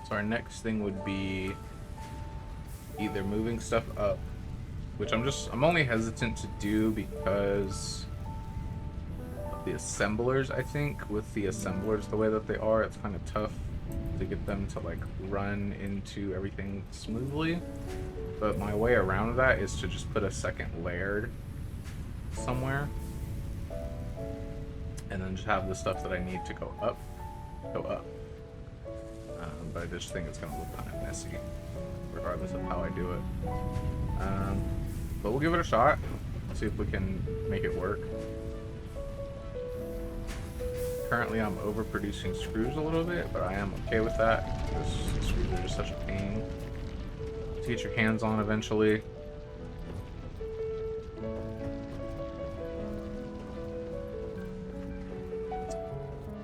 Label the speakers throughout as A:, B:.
A: So our next thing would be either moving stuff up, which I'm only hesitant to do because of the assemblers. I think with the assemblers the way that they are, it's kind of tough to get them to like run into everything smoothly. But my way around that is to just put a second layer somewhere, and then just have the stuff that I need to go up. But I just think it's gonna look kind of messy, regardless of how I do it. But we'll give it a shot. See if we can make it work. Currently, I'm overproducing screws a little bit, but I am okay with that because screws are just such a pain to get your hands on eventually.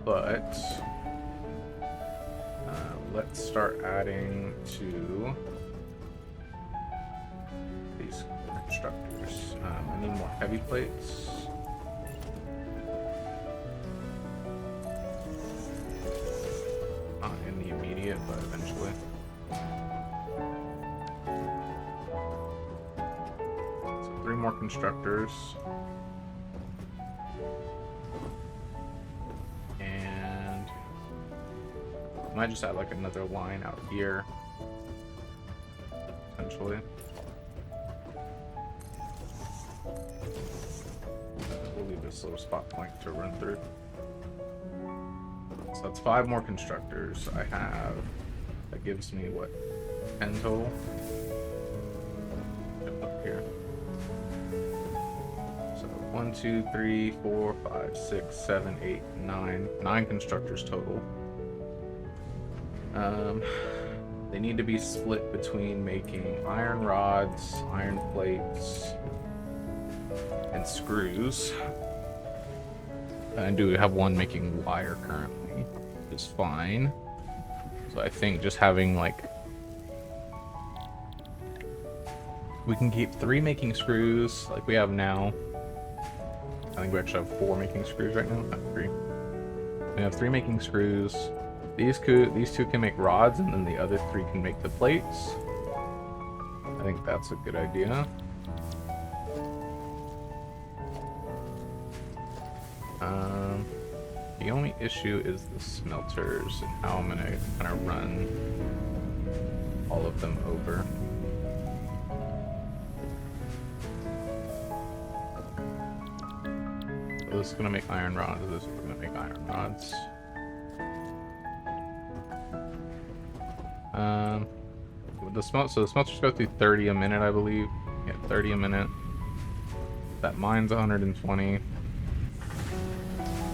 A: But let's start adding to these constructors. I need more heavy plates. Not in the immediate, but eventually. So 3 more constructors. Might just add like another line out here, potentially. We'll leave this little spot point to run through. So that's 5 more constructors I have. That gives me what, 10 total? Up here. So 1, 2, 3, 4, 5, 6, 7, 8, 9. 9 constructors total. They need to be split between making iron rods, iron plates, and screws. And I do have one making wire currently, which is fine. So I think just having like... we can keep 3 making screws like we have now. I think we actually have 4 making screws right now, not 3. We have 3 making screws. These 2 can make rods, and then the other 3 can make the plates. I think that's a good idea. The only issue is the smelters and how I'm gonna kind of run all of them over. So this is gonna make iron rods. This is gonna make iron rods. So the smelters go through 30 a minute, I believe. Yeah, 30 a minute. That mine's 120.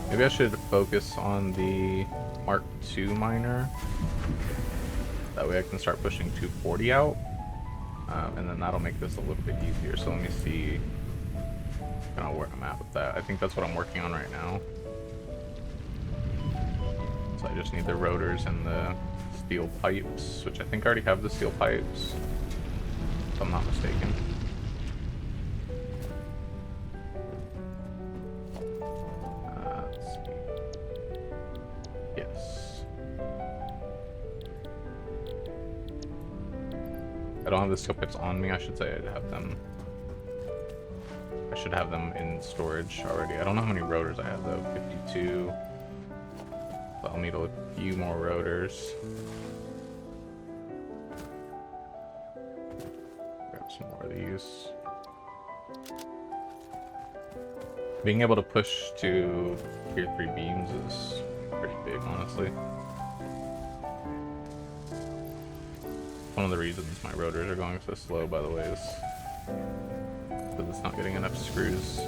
A: Maybe I should focus on the Mark II miner. That way I can start pushing 240 out. And then that'll make this a little bit easier. So let me see kind of where I'm at with that. I think that's what I'm working on right now. So I just need the rotors and the steel pipes, which I think I already have the steel pipes, if I'm not mistaken. Let's see. Yes. I don't have the steel pipes on me. I should say I'd have them. I should have them in storage already. I don't know how many rotors I have though. 52. So I'll need a few more rotors. Grab some more of these. Being able to push to tier 3 beams is pretty big, honestly. One of the reasons my rotors are going so slow, by the way, is because it's not getting enough screws.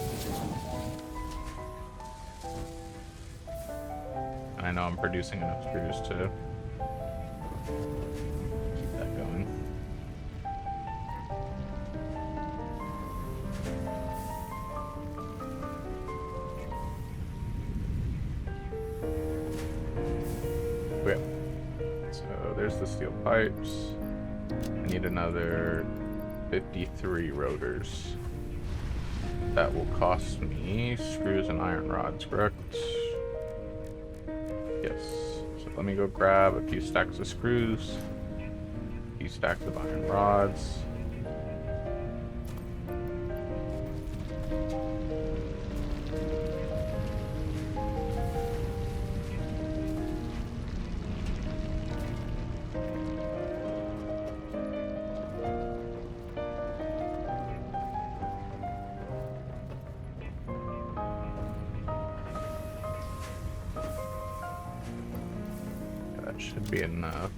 A: And I know I'm producing enough screws to keep that going. Okay. So there's the steel pipes. I need another 53 rotors. That will cost me screws and iron rods, correct? Yes. So Let me go grab a few stacks of screws, a few stacks of iron rods. Should be enough.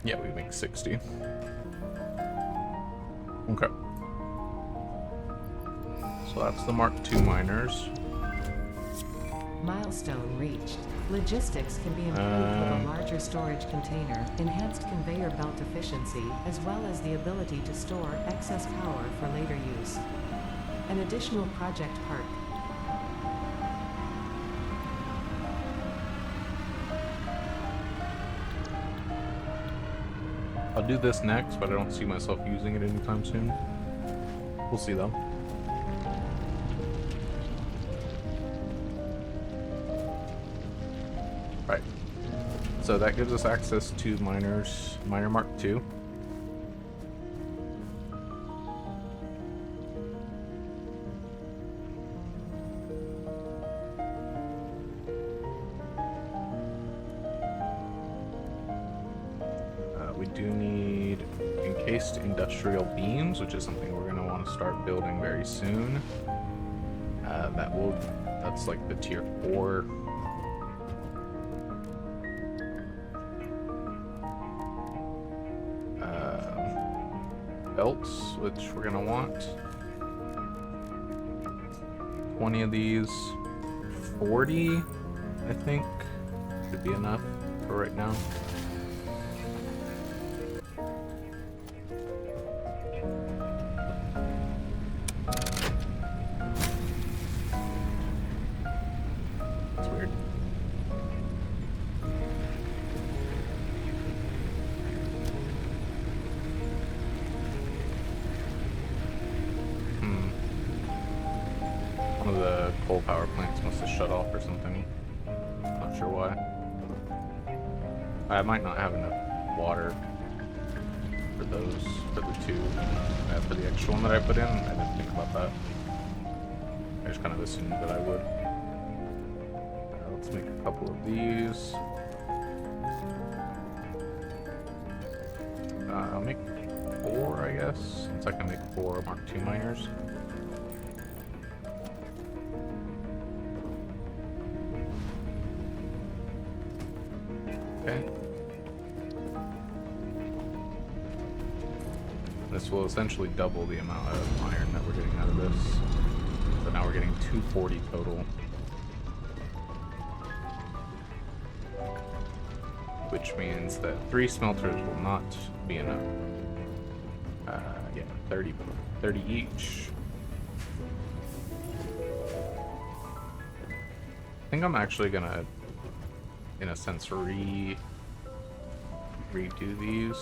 A: Yeah, we make 60. Okay. So that's the Mark II miners.
B: Milestone reached. Logistics can be improved with a larger storage container, enhanced conveyor belt efficiency, as well as the ability to store excess power for later use. An additional project park.
A: I'll do this next, but I don't see myself using it anytime soon. We'll see though. Right. So that gives us access to Miner Mark II. We do need encased industrial beams, which is something we're going to want to start building very soon. That's like the tier 4. Belts, which we're going to want 20 of these. 40, I think, should be enough for right now. One of the coal power plants must have shut off or something. Not sure why. I might not have enough water for the two, for the extra one that I put in. I didn't think about that. I just kind of assumed that I would. Let's make a couple of these. I'll make 4, I guess, since I can make 4 Mark II miners. Okay. This will essentially double the amount of iron that we're getting out of this. So now we're getting 240 total. Which means that 3 smelters will not be enough. Yeah, 30 each. I think I'm actually gonna, in a sense, redo these.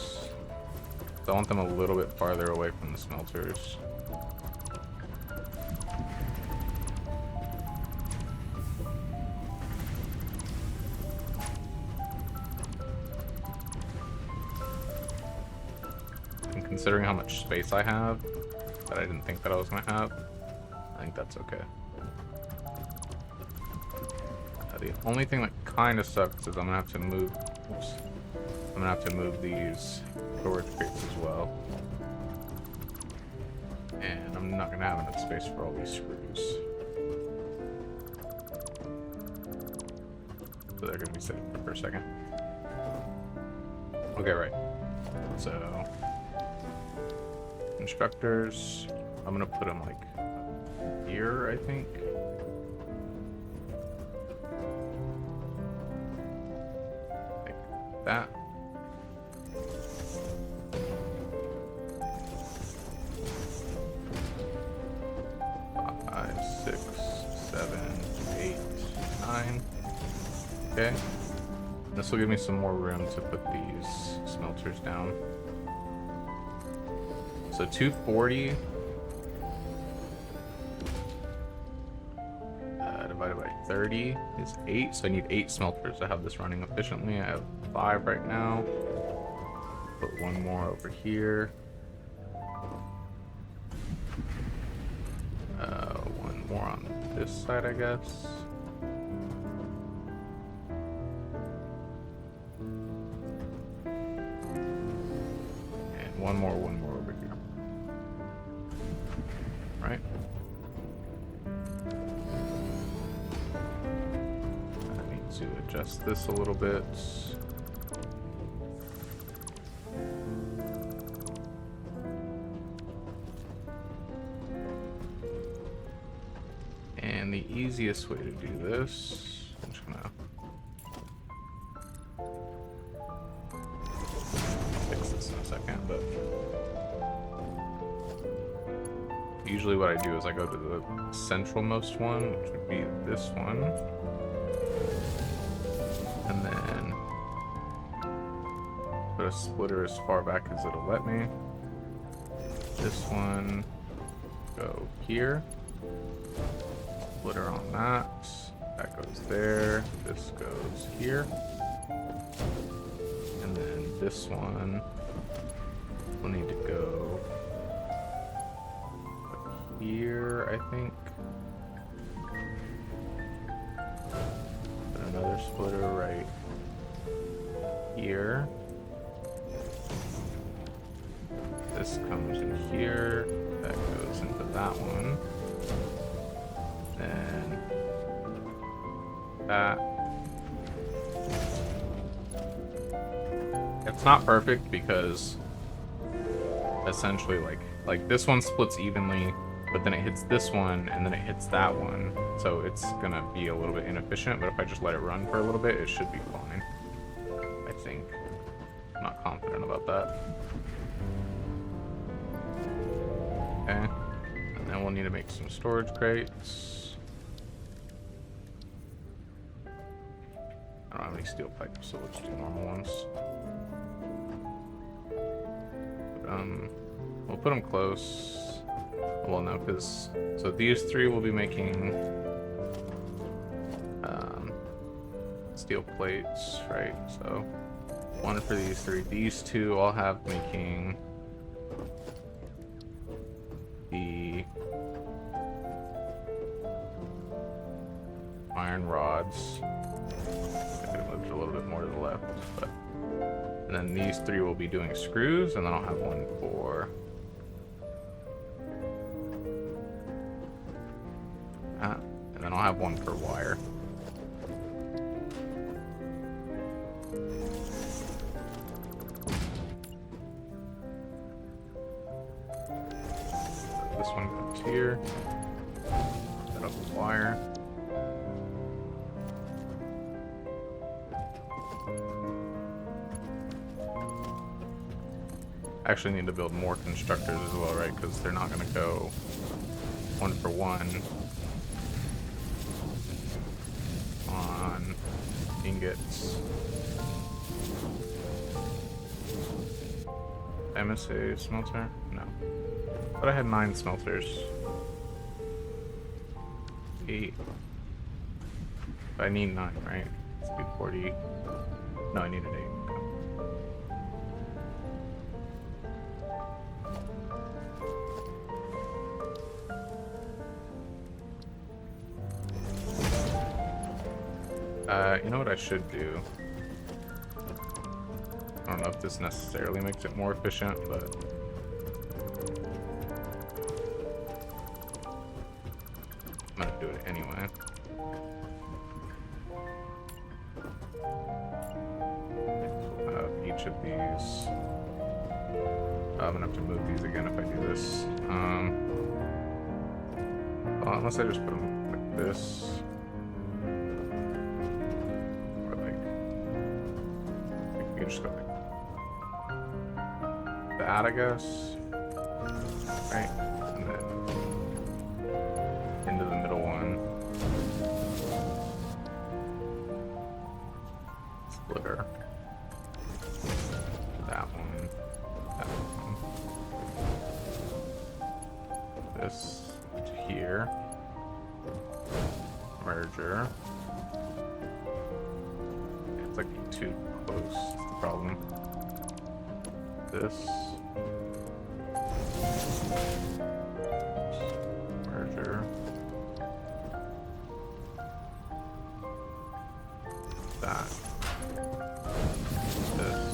A: So I want them a little bit farther away from the smelters. And considering how much space I have, that I didn't think that I was gonna have, I think that's okay. The only thing that kind of sucks is I'm gonna have to move. Oops. I'm gonna have to move these storage crates as well, and I'm not gonna have enough space for all these screws, so they're gonna be sitting for a second. Okay, right. So instructors, I'm gonna put them like here, I think. That. Five, 6, 7, 8, 9. Okay. this will give me some more room to put these smelters down. So 240 divided by 30 is 8. So I need 8 smelters to have this running efficiently. I have 5 right now. Put one more over here. One more on this side, I guess. And one more over here. Right? I need to adjust this a little bit. And the easiest way to do this, I'm just gonna fix this in a second, but usually what I do is I go to the centralmost one, which would be this one, and then put a splitter as far back as it'll let me. This one, go here. Splitter on that. That goes there. This goes here. And then this one will need to go here, I think. Put another splitter right here. This comes in here. That goes into that one. Then that. It's not perfect because essentially like this one splits evenly, but then it hits this one and then it hits that one. So it's gonna be a little bit inefficient, but if I just let it run for a little bit, it should be fine. I think. I'm not confident about that. Okay. And then we'll need to make some storage crates. I don't have any steel pipes, so we'll just do normal ones. We'll put them close. Well, no, because so these 3 will be making steel plates, right? So 1 for these 3. These 2 I'll have making the iron rods. I could have moved a little bit more to the left, but and then these 3 will be doing screws, and then I'll have 1 for that, and then I'll have 1 for wire. This one comes here. Set up the wire. I actually need to build more constructors as well, right? Because they're not going to go 1 for 1 on ingots. MSA smelter? No. But I had 9 smelters. 8. But I need 9, right? Let's do 40. No, I need an 8. You know what I should do? I don't know if this necessarily makes it more efficient, but I'm gonna do it anyway. We'll have each of these. I'm gonna have to move these again if I do this. Well, unless I just put them like this. Just go like that, I guess. Right, and then into the middle one. splitter. That one. That one. This to here. Merger. It's like too close. That's the problem. This. Merger. That. This.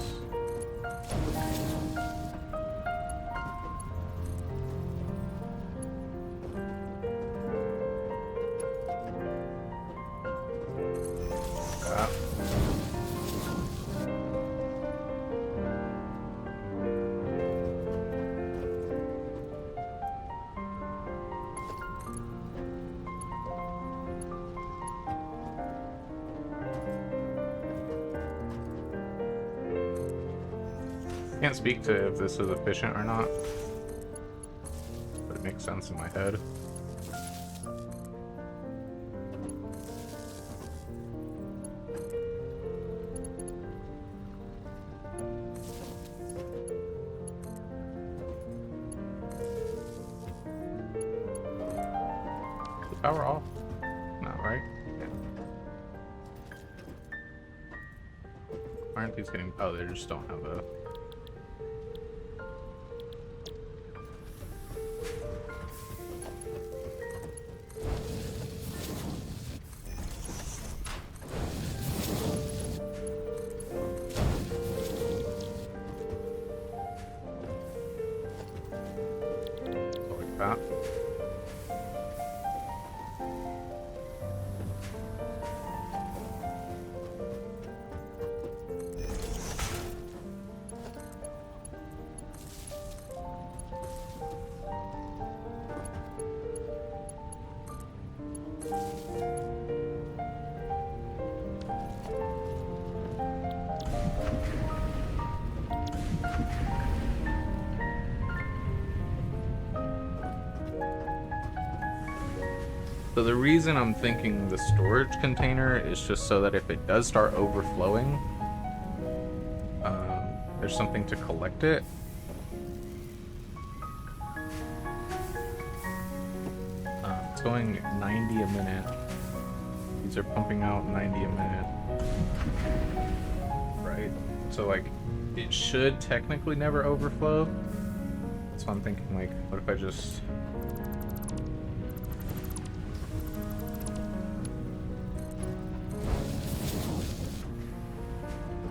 A: That. Can't speak to if this is efficient or not, but it makes sense in my head. Is the power off? Not right? Yeah. Aren't these getting... Oh, they just don't have a... like that. So the reason I'm thinking the storage container is just so that if it does start overflowing, there's something to collect it. It's going 90 a minute. These are pumping out 90 a minute. Right? So like, it should technically never overflow. So I'm thinking like, what if I just...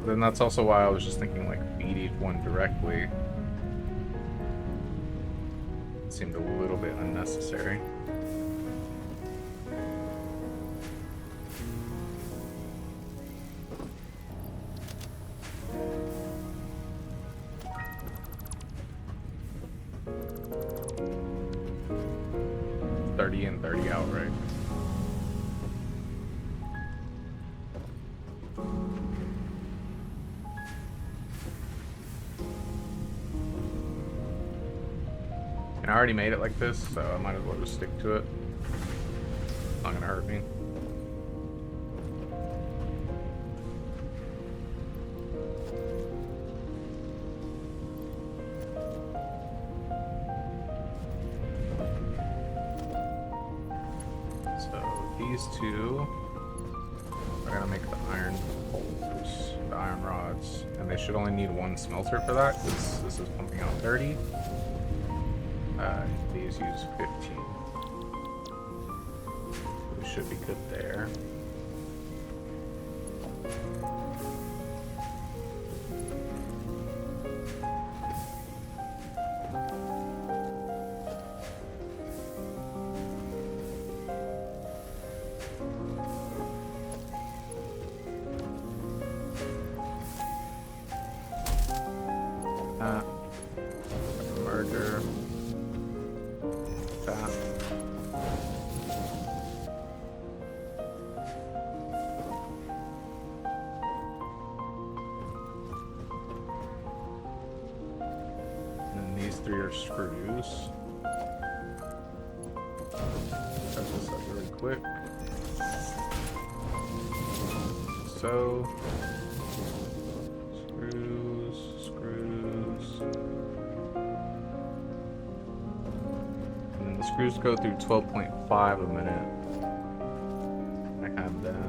A: Then that's also why I was just thinking like feed each one directly. It seemed a little bit unnecessary. $30 in, $30 out, right? And I already made it like this, so I might as well just stick to it. It's not gonna hurt me. So these two are gonna make the iron poles, the iron rods, and they should only need one smelter for that because this is pumping out 30. These use 15. We should be good there. Merger. That. And then these three are screws. Cut this up really quick. So. Screws go through 12.5 a minute. I have them.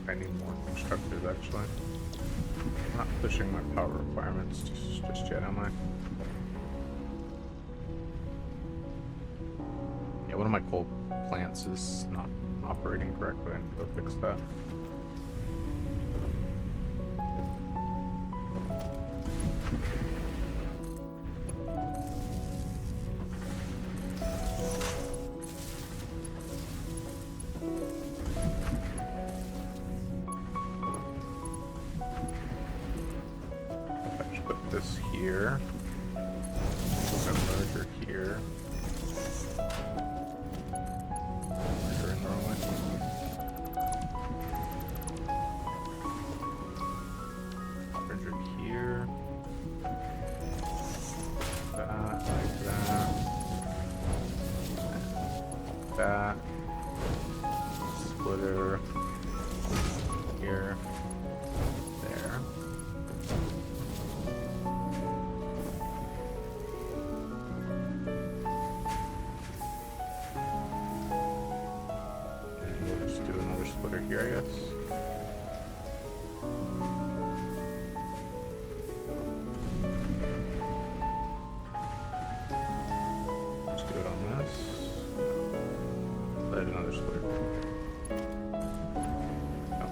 A: I need more constructors, actually. I'm not pushing my power requirements just yet, am I? Yeah, one of my coal plants is not operating correctly. I need to go fix that. This here, put a merger here. Merger in Norway. Merger here. That, like that. That. Splitter. Here. There. Splitter here, I guess. Let's do it on this. Let another splitter. Oh.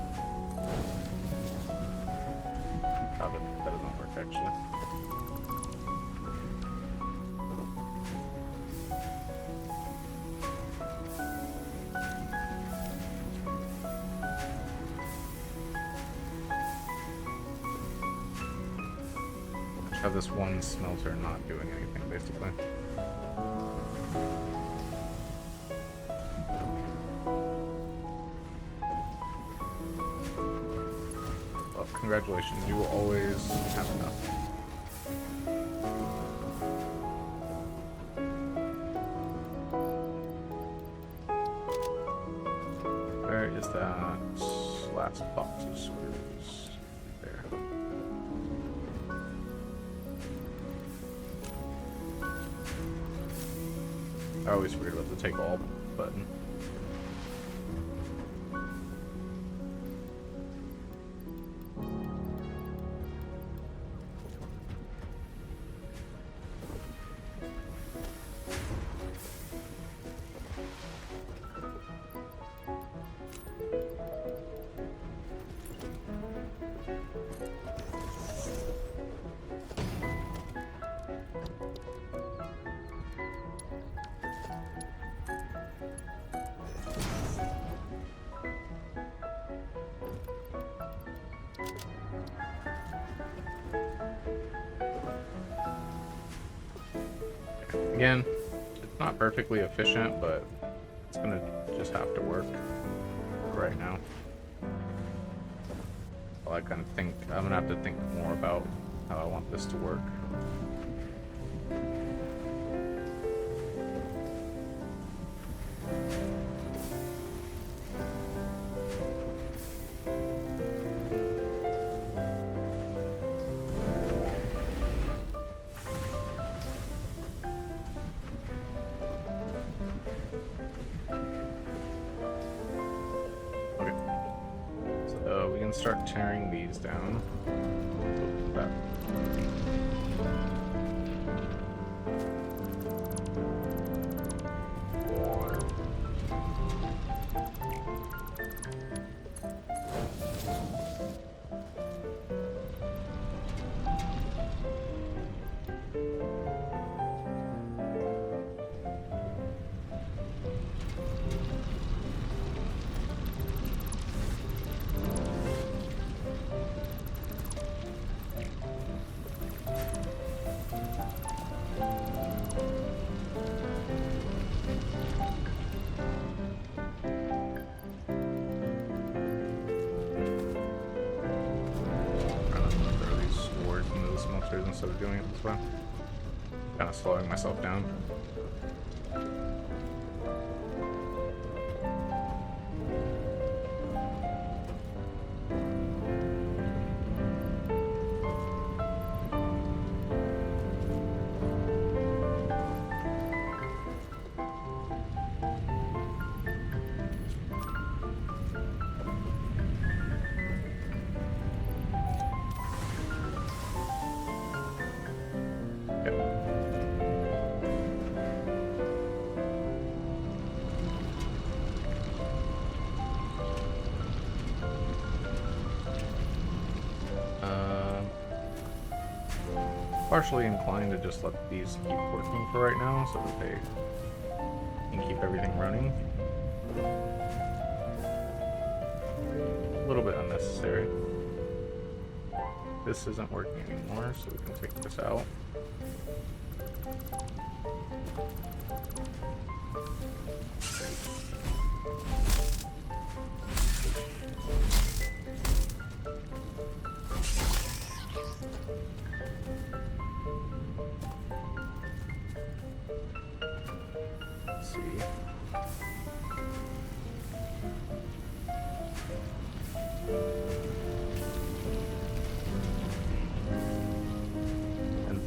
A: Oh, that doesn't work actually. Have this one smelter not doing anything, basically. Well, congratulations, you will always have enough. Where is that last box of screws? There. I always forget about the take all button. Again, it's not perfectly efficient, but it's gonna just have to work right now. Well, I kind of think I'm gonna have to think more about how I want this to work. We can start tearing these down. That. instead of doing it this way. Kind of slowing myself down. Partially inclined to just let these keep working for right now so that they can keep everything running. A little bit unnecessary. This isn't working anymore, so we can take this out.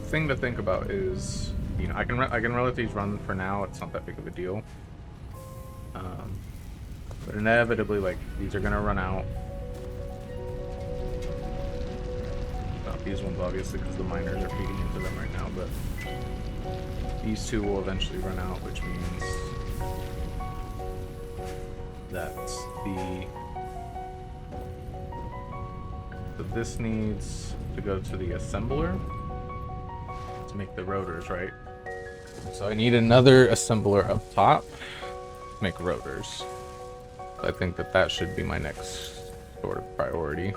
A: Thing to think about is, you know, I can let these run for now. It's not that big of a deal, but inevitably, like, these are gonna run out. Not these ones, obviously, because the miners are feeding into them right now. But these two will eventually run out, which means that this needs to go to the assembler to make the rotors, right? So I need another assembler up top to make rotors. I think that should be my next sort of priority.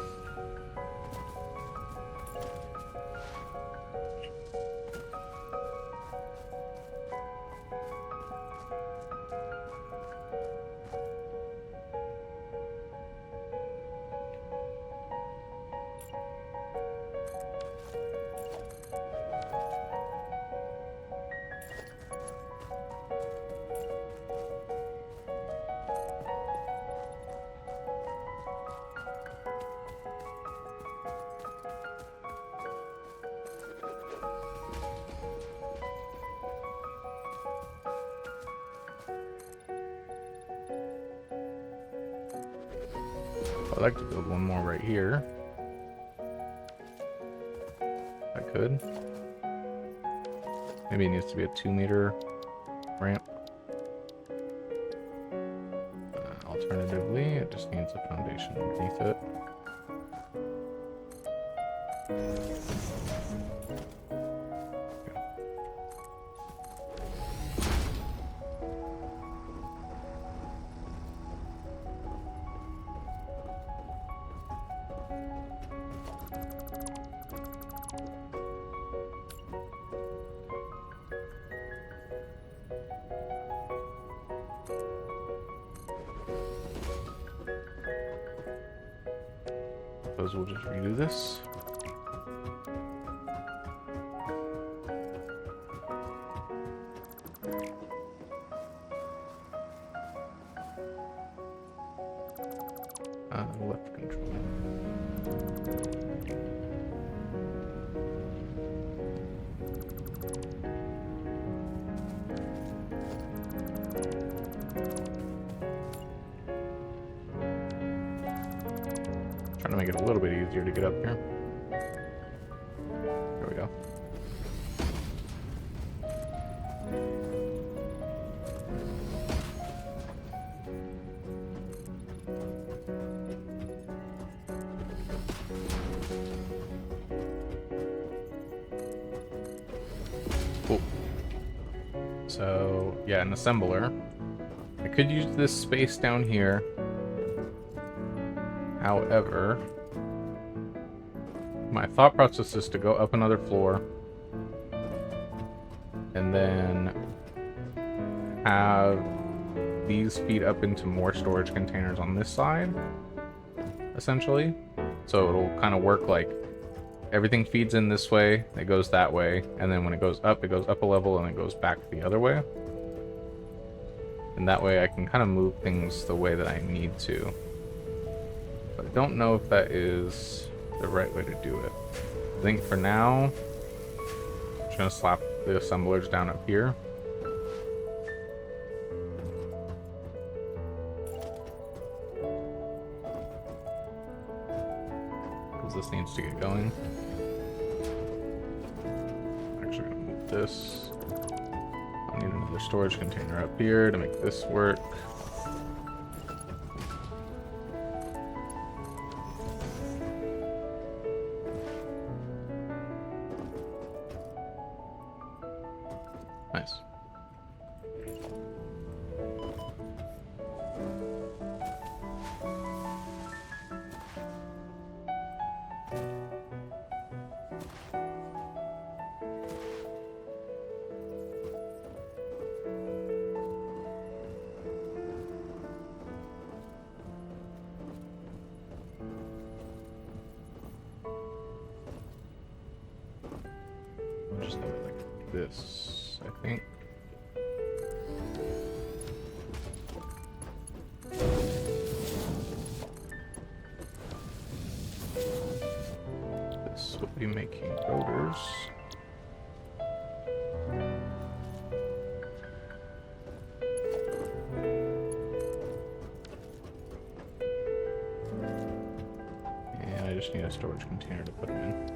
A: I'd like to build one more right here. If I could. Maybe it needs to be a 2-meter ramp. Alternatively, it just needs a foundation underneath it. Suppose we'll just redo this. Left control. Trying to make it a little bit easier to get up here. There we go. Cool. So, yeah, an assembler. I could use this space down here. However, my thought process is to go up another floor and then have these feed up into more storage containers on this side, essentially. So it'll kind of work like everything feeds in this way, it goes that way, and then when it goes up a level, and it goes back the other way. And that way I can kind of move things the way that I need to. But I don't know if that is the right way to do it. I think for now, I'm just gonna slap the assemblers down up here. Because this needs to get going. I'm actually gonna move this. I need another storage container up here to make this work. Nice. I'll just have it like this, I think. This will be making rotors. And I just need a storage container to put them in.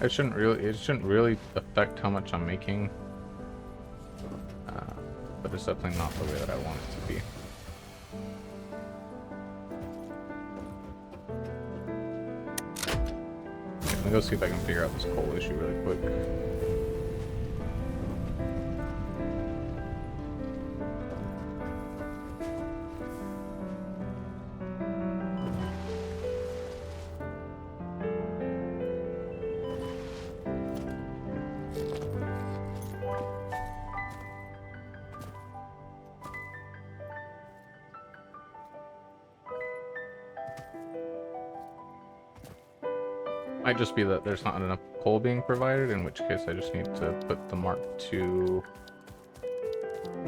A: It shouldn't really affect how much I'm making, but it's definitely not the way that I want it to be. Okay, let me go see if I can figure out this coal issue really quick. Might just be that there's not enough coal being provided, in which case I just need to put the Mark II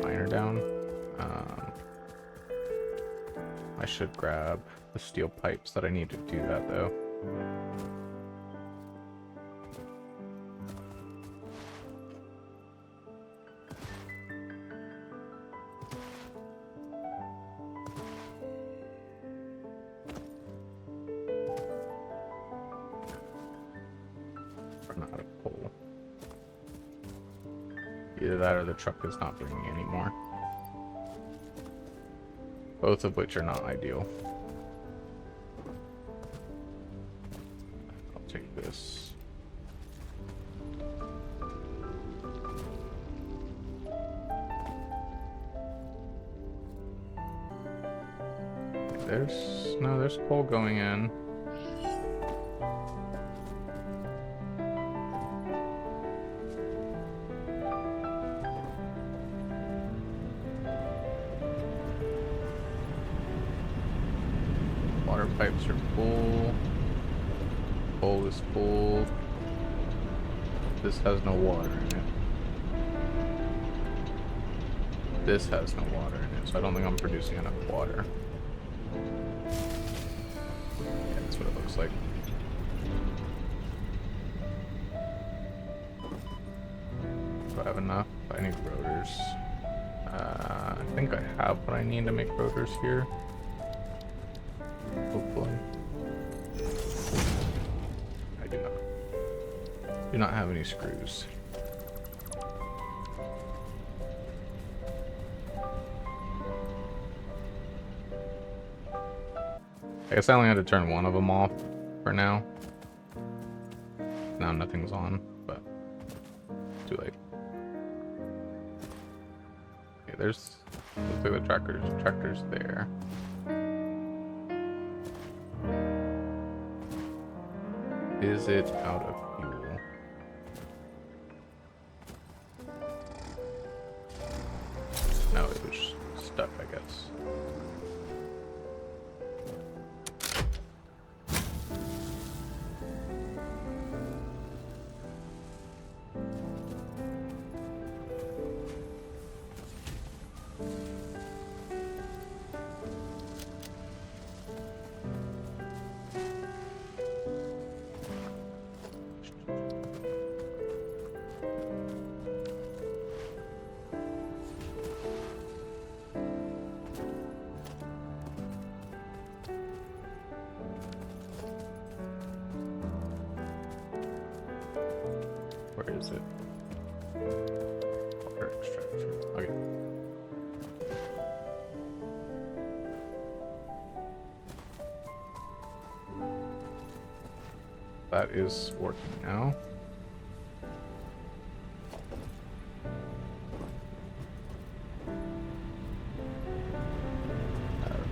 A: miner down. I should grab the steel pipes that I need to do that though. Out of coal. Either that or the truck is not bringing any more. Both of which are not ideal. I'll take this. There's coal going in. Water pipes are full. Coal is full. This has no water in it. This has no water in it, so I don't think I'm producing enough water. Yeah, that's what it looks like. Do I have enough? I need rotors. I think I have what I need to make rotors here. Hopefully. I do not. Do not have any screws. I guess I only had to turn one of them off for now. Now nothing's on, but too late. Okay, there's looks like the tractor's there. Is it out of fuel? No, it was is it? Water extractor. Okay. That is working now.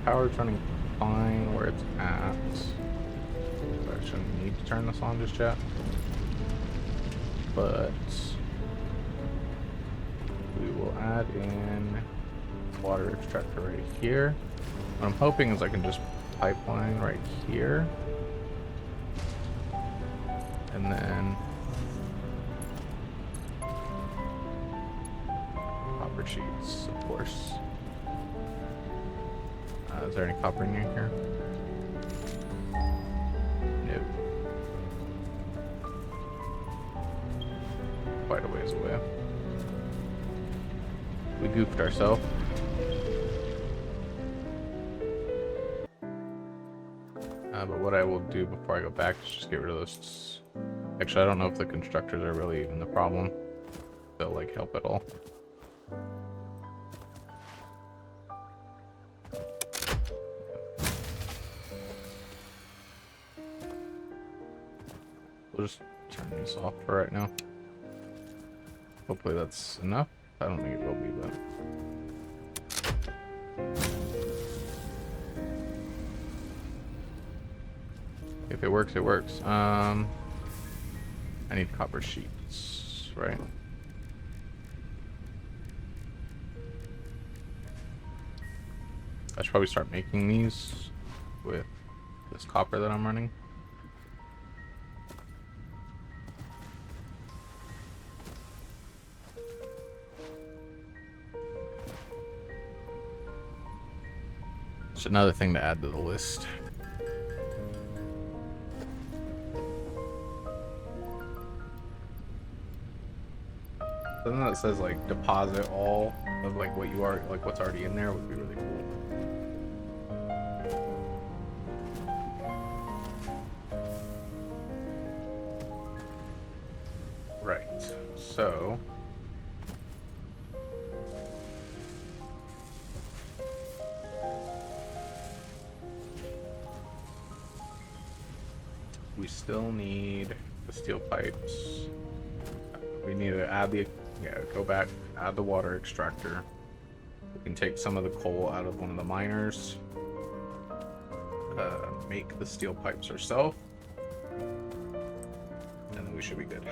A: Power's running fine where it's at. So I shouldn't need to turn this on just yet. But we will add in water extractor right here. What I'm hoping is I can just pipeline right here. And then copper sheets, of course. Is there any copper in here? Nope. Quite a ways away. We goofed ourselves. But what I will do before I go back is just get rid of those. Actually, I don't know if the constructors are really even the problem. They'll like help at all. We'll just turn these off for right now. Hopefully that's enough. I don't think it will be, but if it works, it works. I need copper sheets, right? I should probably start making these with this copper that I'm running. It's another thing to add to the list. Something that says like deposit all of like what you are, like what's already in there would be really cool. Right, so we still need the steel pipes. We need to add the, go back, add the water extractor. We can take some of the coal out of one of the miners, make the steel pipes ourselves, and then we should be good.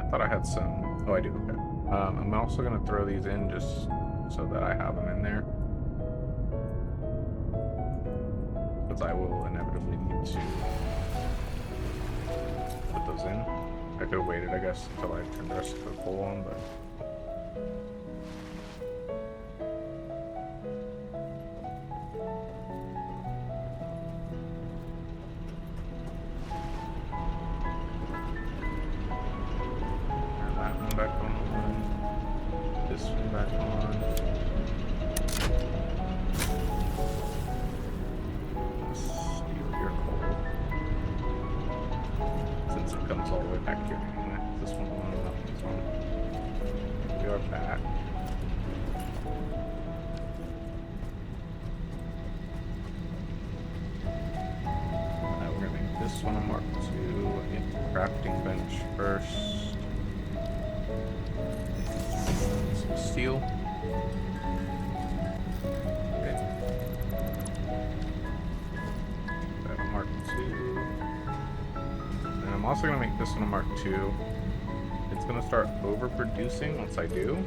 A: I thought I had some. Oh, I do. Okay. I'm also gonna throw these in just so that I have them in there, because I will inevitably need to put those in. I could have waited, I guess, until I turned the rest of the coal on, but. Back on. This one back on. Steal your coal. Since it comes all the way back here anyway. This one on, this one. We are back. Now we're gonna make this one crafting bench first. Some steel. Okay. That a Mark II. And I'm also gonna make this one a Mark II. It's gonna start overproducing once I do,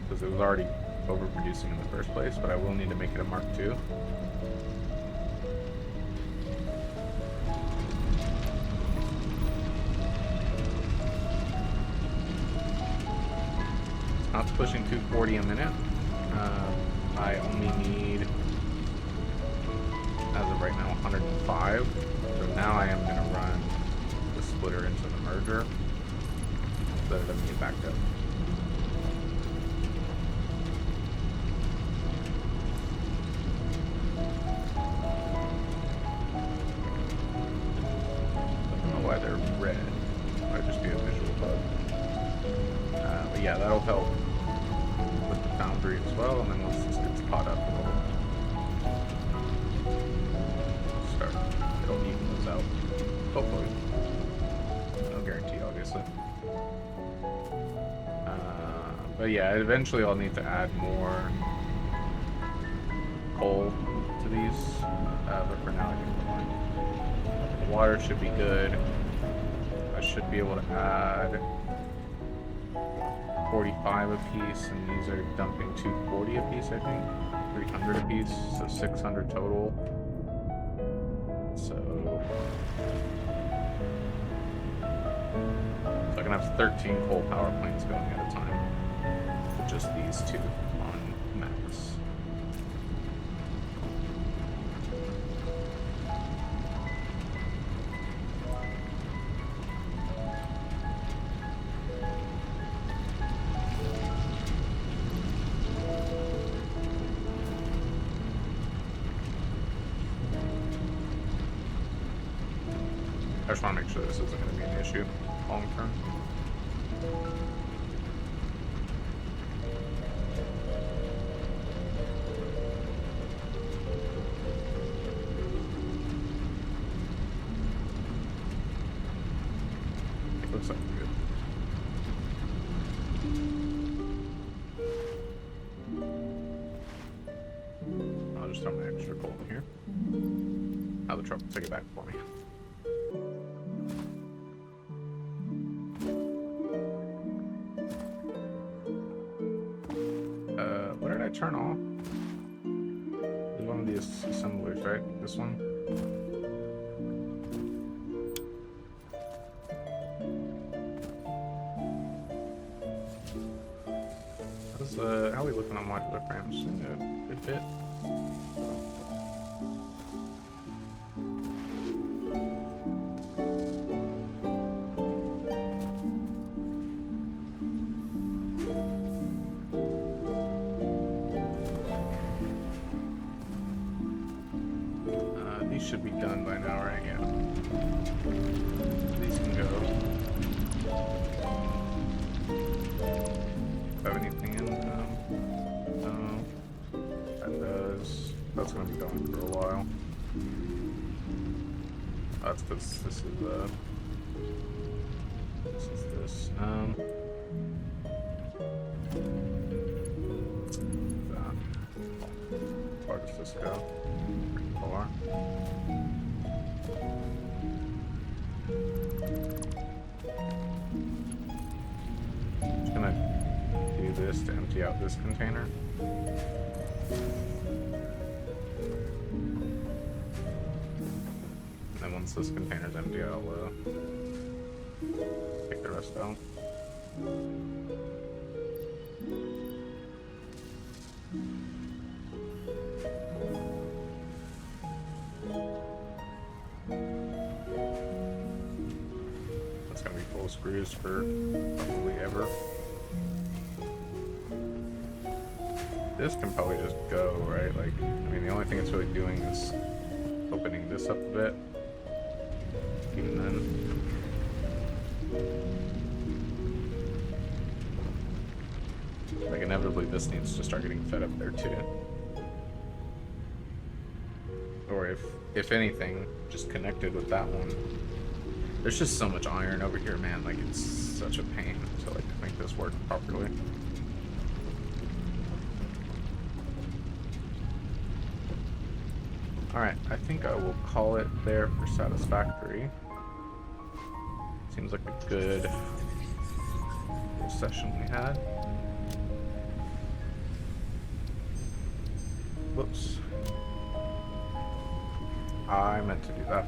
A: because it was already overproducing in the first place. But I will need to make it a Mark II. Not pushing 240 a minute. I only need, as of right now, 105. So now I am going to run the splitter into the merger so that it doesn't get backed up. I don't know why they're red. Might just be a visual bug. But yeah, that'll help with the foundry as well, and then once this gets caught up, it'll even those out. Hopefully. No guarantee, obviously. But yeah, eventually I'll need to add more coal to these, but for now I think we're fine. The water should be good. I should be able to add 45 a piece, and these are dumping 240 a piece, I think. 300 a piece, so 600 total. So I can have 13 coal power plants going at a time with just these two on max. I just want to make sure this isn't going to be an issue long term. It looks like we're good. I'll just throw my extra coal in here. Now the truck will take it back for me. Turn off. There's one of these assemblers, right? This one. How are we looking on modular frames? Yeah, good fit. Should be done by now, right? Yeah. These can go. Have anything in them? No. That does. That's gonna be going for a while. That's because this is this. Where does this go? Pretty far. Just gonna do this to empty out this container. And then once this container's empty, I'll take the rest out. That's gonna be full screws for probably ever. This can probably just go, right? Like, I mean, the only thing it's really doing is opening this up a bit. Even then. Like, inevitably this needs to start getting fed up there too. Or if anything, just connected with that one. There's just so much iron over here, man. Like, it's such a pain to like make this work properly. Alright, I think I will call it there for Satisfactory. Seems like a good little session we had. Whoops. I meant to do that.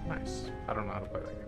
A: Nice. I don't know how to play that game.